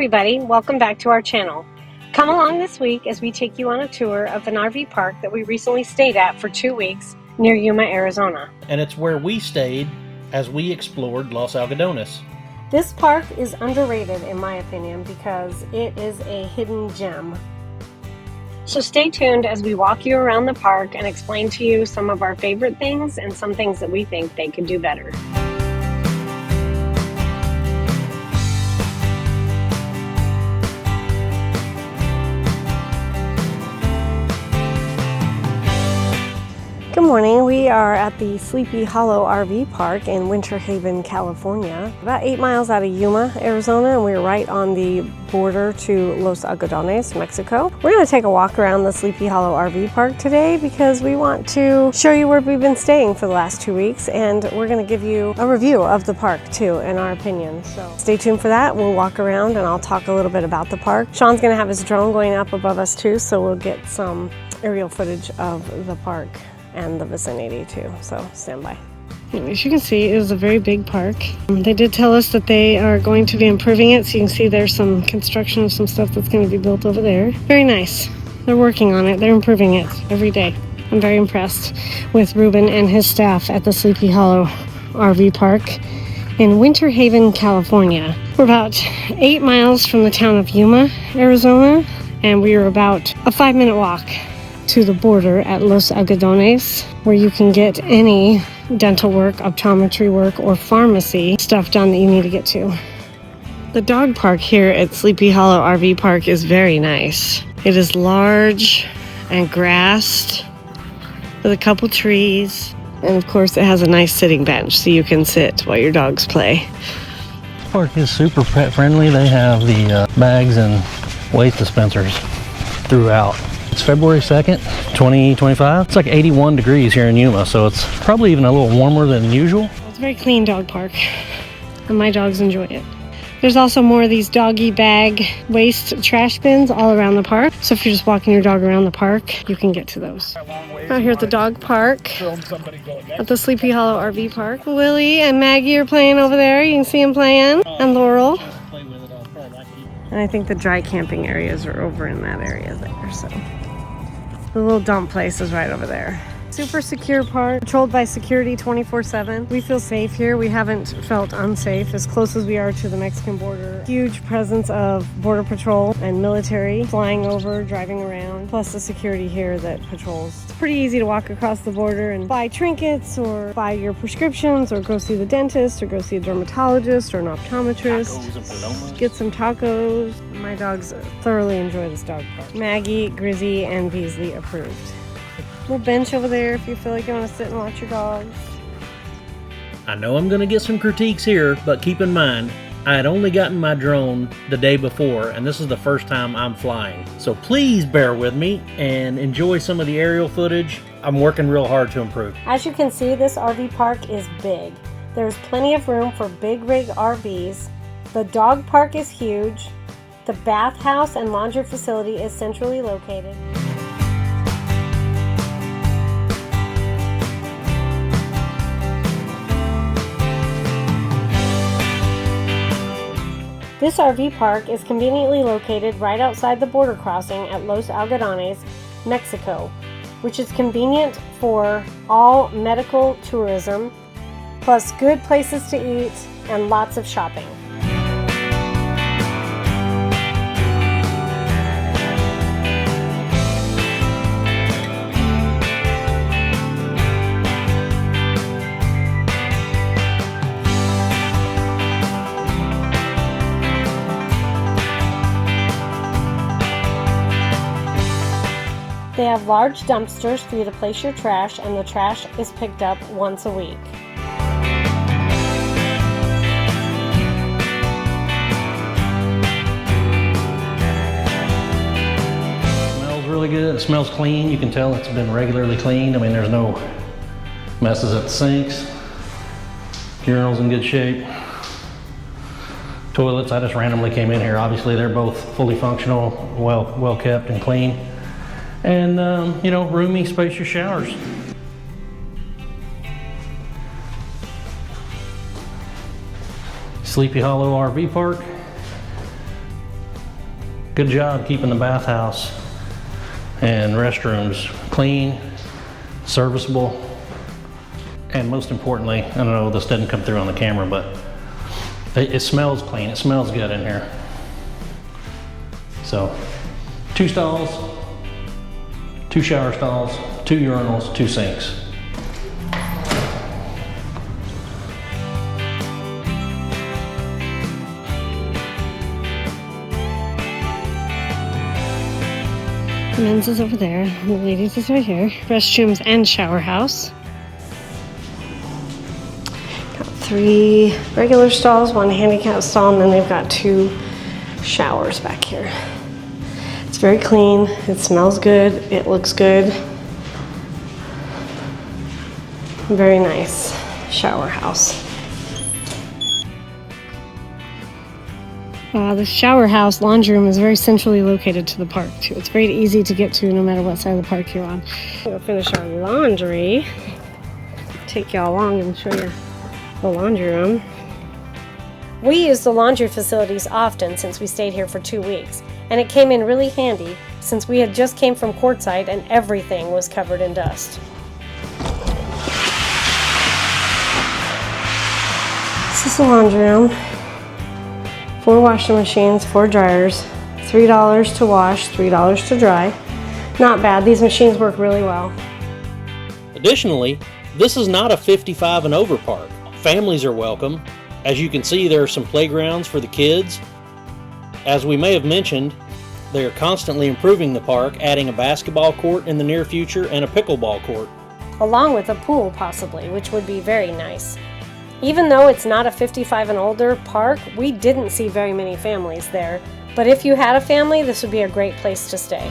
everybody, welcome back to our channel. Come along this week as we take you on a tour of an RV park that we recently stayed at for 2 weeks near Yuma, Arizona. And it's where we stayed as we explored Los Algodones. This park is underrated in my opinion because it is a hidden gem. So stay tuned as we walk you around the park and explain to you some of our favorite things and some things that we think they could do better. Good morning. We are at the Sleepy Hollow RV Park in Winterhaven, California, about 8 miles out of Yuma, Arizona, and we're right on the border to Los Algodones, Mexico. We're going to take a walk around the Sleepy Hollow RV Park today because we want to show you where we've been staying for the last 2 weeks, and we're going to give you a review of the park too, in our opinion. So stay tuned for that. We'll walk around and I'll talk a little bit about the park. Sean's going to have his drone going up above us too, so we'll get some aerial footage of the park and the vicinity too, so stand by. As you can see, it is a very big park. They did tell us that they are going to be improving it, so you can see there's some construction of some stuff that's going to be built over there. Very nice. They're working on it. They're improving it every day. I'm very impressed with Ruben and his staff at the Sleepy Hollow RV Park in Winterhaven, California. We're about 8 miles from the town of Yuma, Arizona, and we are about a 5-minute walk to the border at Los Algodones, where you can get any dental work, optometry work, or pharmacy stuff done that you need to get to. The dog park here at Sleepy Hollow RV Park is very nice. It is large and grassed with a couple trees, and of course it has a nice sitting bench so you can sit while your dogs play. This park is super pet friendly. They have the bags and weight dispensers throughout. It's February 2nd, 2025. It's like 81 degrees here in Yuma, so it's probably even a little warmer than usual. It's a very clean dog park, and my dogs enjoy it. There's also more of these doggy bag waste trash bins all around the park, so if you're just walking your dog around the park, you can get to those. Out here at the dog park, at the Sleepy Hollow RV Park, Willie and Maggie are playing over there. You can see them playing, and Laurel. And I think the dry camping areas are over in that area there, so. The little dump place is right over there. Super secure park, patrolled by security 24/7. We feel safe here. We haven't felt unsafe as close as we are to the Mexican border. Huge presence of border patrol and military flying over, driving around, plus the security here that patrols. It's pretty easy to walk across the border and buy trinkets or buy your prescriptions or go see the dentist or go see a dermatologist or an optometrist. Get some tacos. My dogs thoroughly enjoy this dog park. Maggie, Grizzy, and Beasley approved. Little bench over there if you feel like you want to sit and watch your dogs. I know I'm going to get some critiques here, but keep in mind, I had only gotten my drone the day before, and this is the first time I'm flying. So please bear with me and enjoy some of the aerial footage. I'm working real hard to improve. As you can see, this RV park is big. There's plenty of room for big rig RVs. The dog park is huge. The bathhouse and laundry facility is centrally located. This RV park is conveniently located right outside the border crossing at Los Algodones, Mexico, which is convenient for all medical tourism, plus good places to eat and lots of shopping. They have large dumpsters for you to place your trash, and the trash is picked up once a week. It smells really good. It smells clean. You can tell it's been regularly cleaned. I mean, there's no messes at the sinks. Urinal's in good shape. Toilets, I just randomly came in here. Obviously, they're both fully functional, well kept and clean. And, you know, roomy, spacious showers. Sleepy Hollow RV Park. Good job keeping the bathhouse and restrooms clean, serviceable, and most importantly, I don't know, this doesn't come through on the camera, but it smells clean. It smells good in here. So 2 stalls, 2 shower stalls, 2 urinals, 2 sinks. The men's is over there, the ladies is right here. Restrooms and shower house. Got 3 regular stalls, 1 handicap stall, and then they've got 2 showers back here. It's very clean, it smells good, it looks good. Very nice shower house. The shower house laundry room is very centrally located to the park too. It's very easy to get to no matter what side of the park you're on. We'll finish our laundry. Take y'all along and show you the laundry room. We use the laundry facilities often since we stayed here for 2 weeks, and it came in really handy since we had just came from courtside and everything was covered in dust. This is the laundry room. 4 washing machines, 4 dryers, $3 to wash, $3 to dry. Not bad, these machines work really well. Additionally, this is not a 55 and over park. Families are welcome. As you can see, there are some playgrounds for the kids. As we may have mentioned, they are constantly improving the park, adding a basketball court in the near future and a pickleball court. Along with a pool possibly, which would be very nice. Even though it's not a 55 and older park, we didn't see very many families there. But if you had a family, this would be a great place to stay.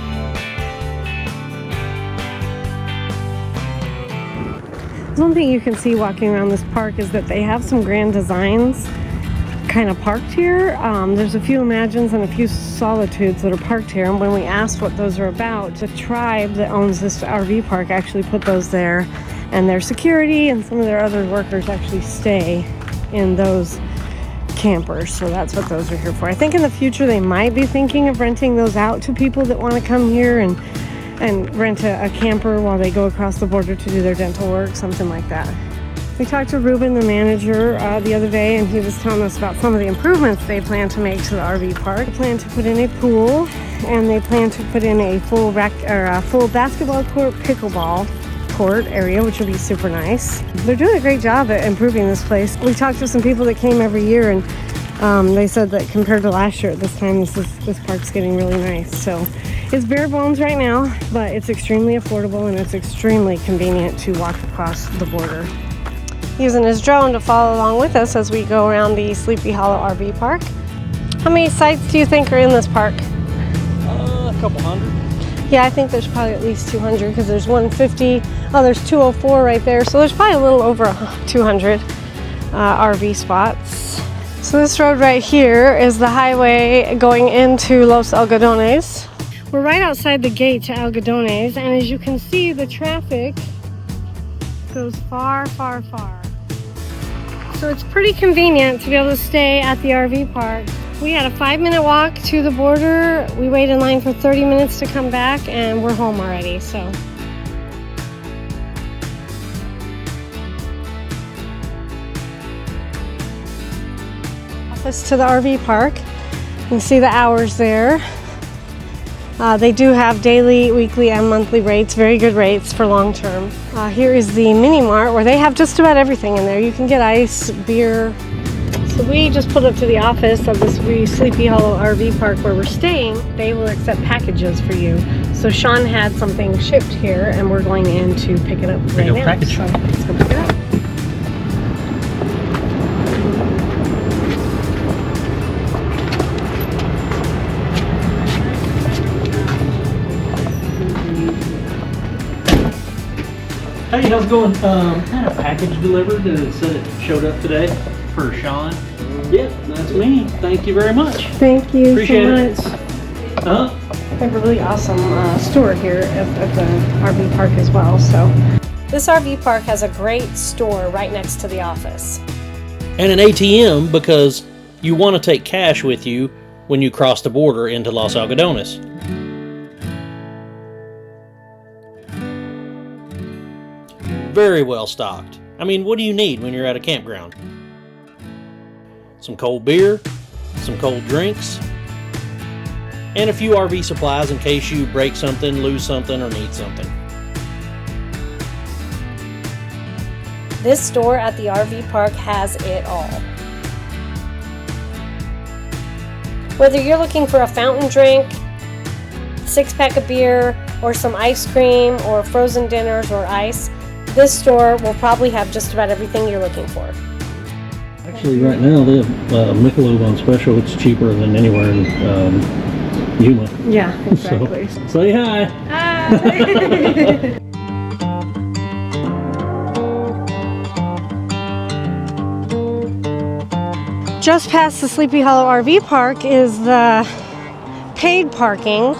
One thing you can see walking around this park is that they have some grand designs kind of parked here. There's a few Imagines and a few Solitudes that are parked here, and when we asked what those are about, the tribe that owns this RV park actually put those there, and their security and some of their other workers actually stay in those campers, so that's what those are here for. I think in the future they might be thinking of renting those out to people that want to come here and rent a camper while they go across the border to do their dental work, something like that. We talked to Ruben, the manager, the other day, and he was telling us about some of the improvements they plan to make to the RV park. They plan to put in a pool, and they plan to put in a full basketball court, pickleball court area, which will be super nice. They're doing a great job at improving this place. We talked to some people that came every year, and they said that compared to last year at this time, this park's getting really nice. So it's bare bones right now, but it's extremely affordable and it's extremely convenient to walk across the border. Using his drone to follow along with us as we go around the Sleepy Hollow RV park. How many sites do you think are in this park? A couple hundred. Yeah, I think there's probably at least 200 because there's 150. Oh, there's 204 right there. So there's probably a little over 200 RV spots. So this road right here is the highway going into Los Algodones. We're right outside the gate to Algodones, and as you can see, the traffic goes far, far, far. So it's pretty convenient to be able to stay at the RV park. We had a 5-minute walk to the border. We waited in line for 30 minutes to come back, and we're home already, so. Office to the RV park. You can see the hours there. They do have daily, weekly, and monthly rates, very good rates for long term. Here is the Mini Mart where they have just about everything in there. You can get ice, beer. So we just pulled up to the office of this Sleepy Hollow RV park where we're staying. They will accept packages for you. So Sean had something shipped here and we're going in to pick it up right now. Package. So let's go pick it up. Hey, how's it going? Had a package delivered and it said it showed up today for Sean. Yep, that's me. Thank you very much. Thank you Appreciate so much. it. We have a really awesome store here at the RV park as well. So this RV park has a great store right next to the office. And an ATM because you want to take cash with you when you cross the border into Los Algodones. Very well stocked. I mean, what do you need when you're at a campground? Some cold beer, some cold drinks, and a few RV supplies in case you break something, lose something, or need something. This store at the RV park has it all. Whether you're looking for a fountain drink, 6-pack of beer, or some ice cream, or frozen dinners or ice, this store will probably have just about everything you're looking for. Actually, right now they have Michelob on special. It's cheaper than anywhere in Yuma. Yeah, exactly. So, say hi. Hi. Just past the Sleepy Hollow RV Park is the paid parking.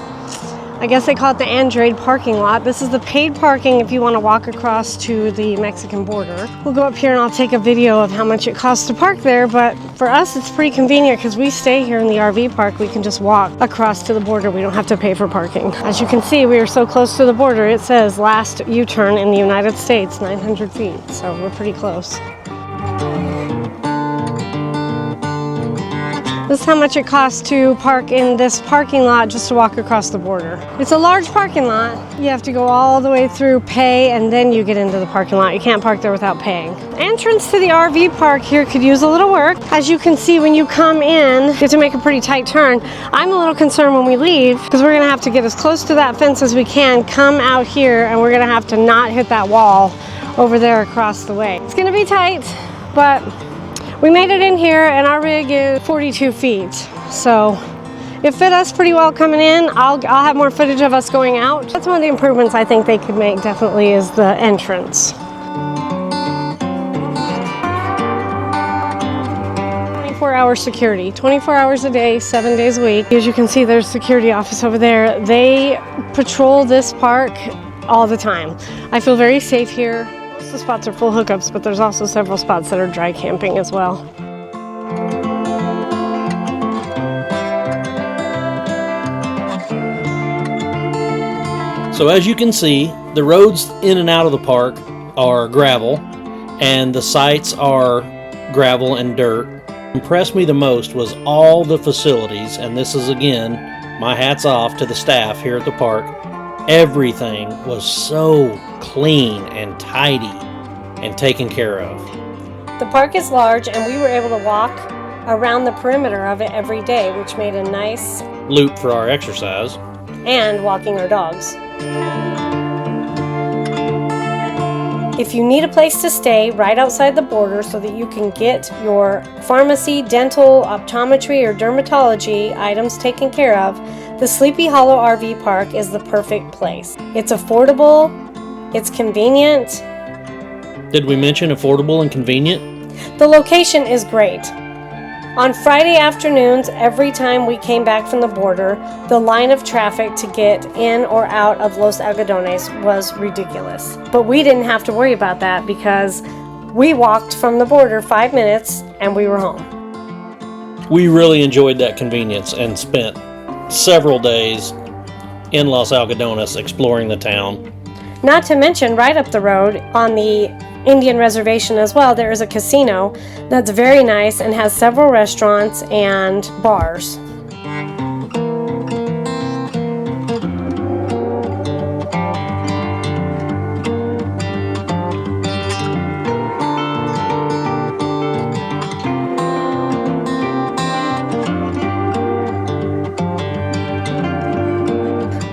I guess they call it the Android parking lot. This is the paid parking if you want to walk across to the Mexican border. We'll go up here and I'll take a video of how much it costs to park there, but for us it's pretty convenient because we stay here in the RV park. We can just walk across to the border. We don't have to pay for parking. As you can see, we are so close to the border. It says last U-turn in the United States, 900 feet, so we're pretty close. This is how much it costs to park in this parking lot just to walk across the border. It's a large parking lot. You have to go all the way through, pay, and then you get into the parking lot. You can't park there without paying. Entrance to the RV park here could use a little work. As you can see, when you come in, you have to make a pretty tight turn. I'm a little concerned when we leave because we're gonna have to get as close to that fence as we can, come out here, and we're gonna have to not hit that wall over there across the way. It's gonna be tight, but we made it in here and our rig is 42 feet. So it fit us pretty well coming in. I'll have more footage of us going out. That's one of the improvements I think they could make definitely is the entrance. 24-hour security, 24 hours a day, 7 days a week. As you can see, there's a security office over there. They patrol this park all the time. I feel very safe here. The spots are full hookups, but there's also several spots that are dry camping as well. So as you can see, the roads in and out of the park are gravel, and the sites are gravel and dirt. What impressed me the most was all the facilities, and this is again, my hat's off to the staff here at the park. Everything was so clean and tidy and taken care of. The park is large and we were able to walk around the perimeter of it every day, which made a nice loop for our exercise and walking our dogs. If you need a place to stay right outside the border so that you can get your pharmacy, dental, optometry, or dermatology items taken care of, the Sleepy Hollow RV Park is the perfect place. It's affordable, it's convenient. Did we mention affordable and convenient? The location is great. On Friday afternoons, every time we came back from the border, the line of traffic to get in or out of Los Algodones was ridiculous. But we didn't have to worry about that because we walked from the border 5 minutes and we were home. We really enjoyed that convenience and spent several days in Los Algodones exploring the town. Not to mention, right up the road on the Indian reservation as well, there is a casino that's very nice and has several restaurants and bars.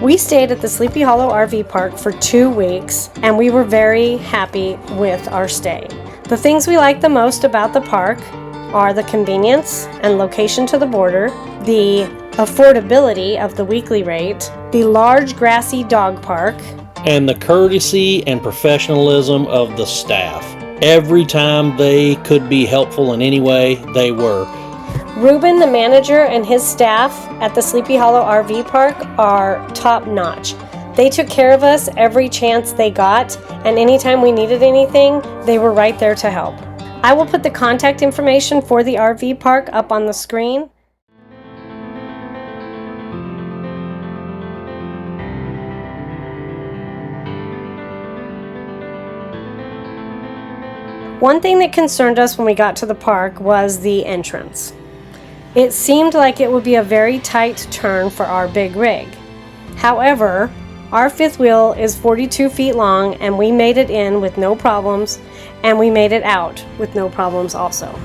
We stayed at the Sleepy Hollow RV Park for 2 weeks and we were very happy with our stay. The things we like the most about the park are the convenience and location to the border, the affordability of the weekly rate, the large grassy dog park, and the courtesy and professionalism of the staff. Every time they could be helpful in any way, they were. Ruben, the manager, and his staff at the Sleepy Hollow RV Park are top-notch. They took care of us every chance they got, and anytime we needed anything, they were right there to help. I will put the contact information for the RV park up on the screen. One thing that concerned us when we got to the park was the entrance. It seemed like it would be a very tight turn for our big rig. However, our fifth wheel is 42 feet long and we made it in with no problems, and we made it out with no problems also.